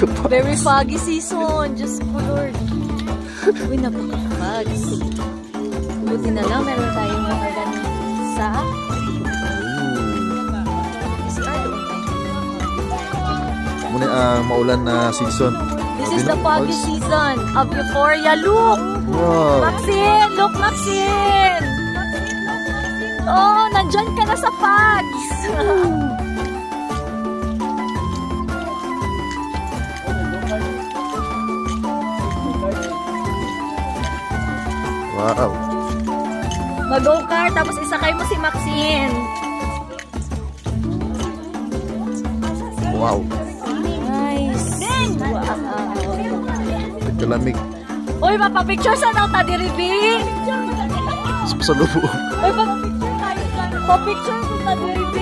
Very foggy season. Diyos ko, Lord. Uy, napaka-fog. Buti na lang, meron tayong mga ganun sa muna ang maulan na season. This is the foggy season of Euphoria. Look! Wow. Maxine! Look, Maxine! Oh, nandyan ka na sa fogs! Wow. Mag-go-kart, tapos isakay mo si Maxine. Wow. Nice. Wow. Kalamig. Uy, mapapicture sa daw ta diri, B. Sa lubo. Uy, mapapicture tayo dyan. Mapapicture ko ta diri, B.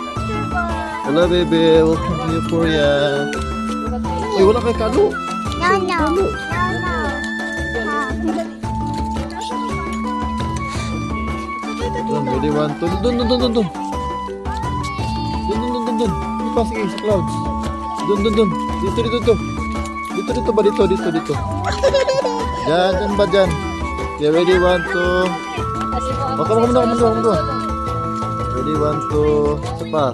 Picture ba? Hello, baby. Welcome to Euphoria. Uy, wala kay kalo. No. Ready, 1, 2. Dun. Dun. Ipa, sige, sa clouds. Dun. Dito. Dito ba? Dito. Diyan ba dyan? Okay, ready, 1, 2. Come on. Ready, 1, 2. Isa pa.